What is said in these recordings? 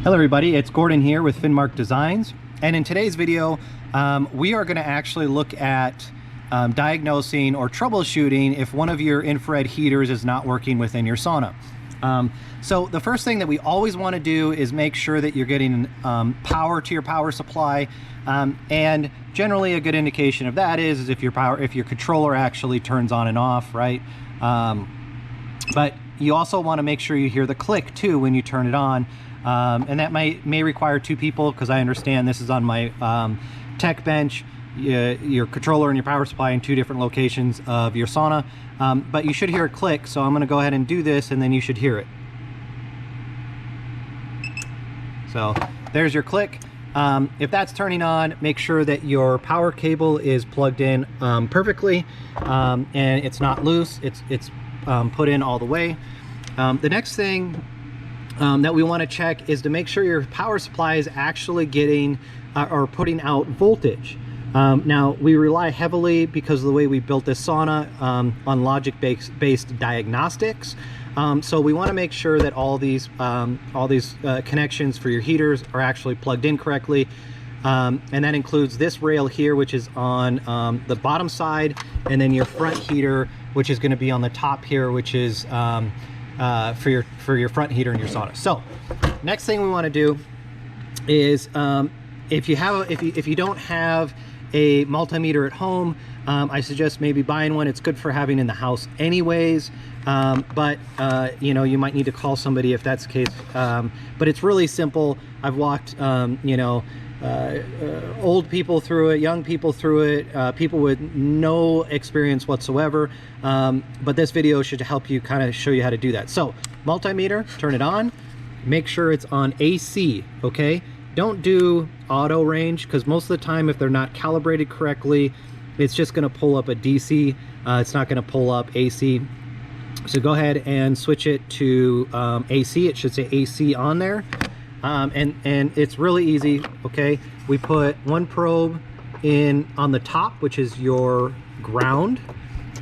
Hello everybody, it's Gordon here with Finnmark Designs, and in today's video we are going to actually look at diagnosing or troubleshooting if one of your infrared heaters is not working within your sauna. So the first thing that we always want to do is make sure that you're getting power to your power supply, and generally a good indication of that is if your controller actually turns on and off, right? But you also want to make sure you hear the click too when you turn it on. And that may require two people, because I understand this is on my tech bench, your controller and your power supply in two different locations of your sauna, but you should hear a click. So I'm going to go ahead and do this, and then you should hear it. So there's your click. If that's turning on, make sure that your power cable is plugged in perfectly, and it's not loose, it's put in all the way. The next thing that we want to check is to make sure your power supply is actually getting or putting out voltage. Now we rely heavily, because of the way we built this sauna, on logic-based diagnostics. So we want to make sure that all these connections for your heaters are actually plugged in correctly. And that includes this rail here, which is on the bottom side, and then your front heater, which is going to be on the top here, which is for your front heater in your sauna. So next thing we want to do is if you don't have a multimeter at home, I suggest maybe buying one. It's good for having in the house anyways, but you know, you might need to call somebody if that's the case. But it's really simple. I've walked you know, old people through it, young people through it, people with no experience whatsoever, but this video should help you, kind of show you how to do that. So multimeter, turn it on, make sure it's on AC. Okay, don't do auto range, because most of the time if they're not calibrated correctly, it's just going to pull up a DC. It's not going to pull up AC. So go ahead and switch it to AC. It should say AC on there. And it's really easy. Okay, we put one probe in on the top, which is your ground,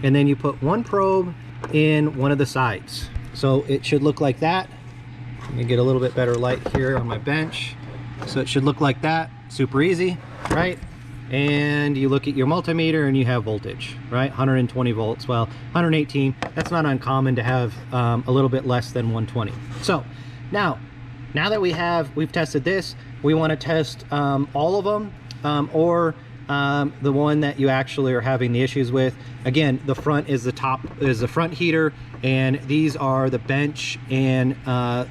and then you put one probe in one of the sides. So it should look like that. Let me get a little bit better light here on my bench. So it should look like that. Super easy, right? And you look at your multimeter and you have voltage, right? 120 volts. Well, 118, that's not uncommon to have a little bit less than 120. So now that we've tested this, we want to test all of them, or the one that you actually are having the issues with. Again, the front is the front heater, and these are the bench and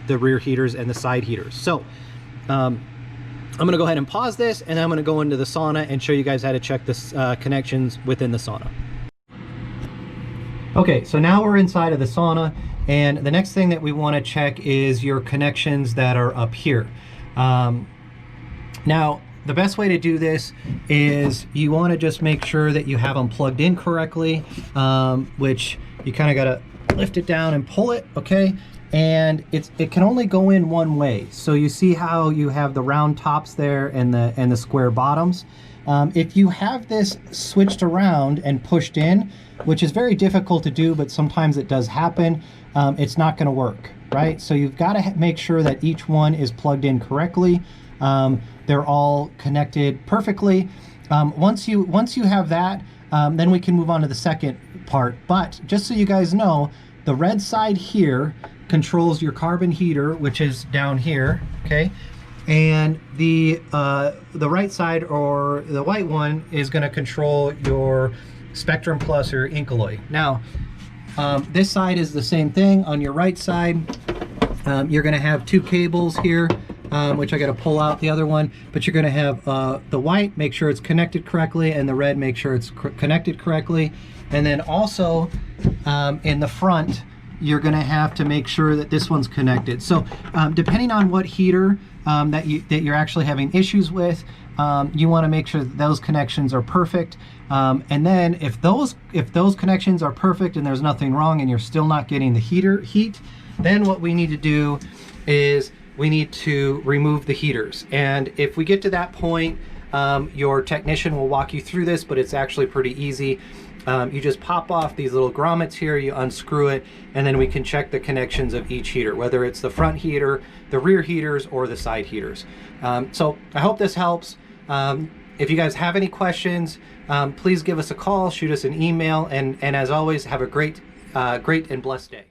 the rear heaters and the side heaters. So I'm going to go ahead and pause this, and I'm going to go into the sauna and show you guys how to check the connections within the sauna. Okay, so now we're inside of the sauna, and the next thing that we want to check is your connections that are up here. Now, the best way to do this is you want to just make sure that you have them plugged in correctly, which you kind of got to lift it down and pull it, okay? And it can only go in one way. So you see how you have the round tops there and the square bottoms. If you have this switched around and pushed in, which is very difficult to do, but sometimes it does happen, it's not going to work, right? So you've got to make sure that each one is plugged in correctly. They're all connected perfectly. Once you have that, then we can move on to the second part. But just so you guys know, the red side here controls your carbon heater, which is down here, okay? And the right side, or the white one, is going to control your Spectrum Plus or Incaloy. Now, this side is the same thing. On your right side, you're going to have two cables here, which I got to pull out the other one, but you're going to have the white, make sure it's connected correctly, and the red, make sure it's connected correctly. And then also in the front, you're going to have to make sure that this one's connected. So depending on what heater that you're actually having issues with, you want to make sure that those connections are perfect. And then if those connections are perfect and there's nothing wrong and you're still not getting the heat, then what we need to do is we need to remove the heaters. And if we get to that point, your technician will walk you through this, but it's actually pretty easy. You just pop off these little grommets here, you unscrew it, and then we can check the connections of each heater, whether it's the front heater, the rear heaters, or the side heaters. So I hope this helps. If you guys have any questions, please give us a call, shoot us an email, and as always, have a great and blessed day.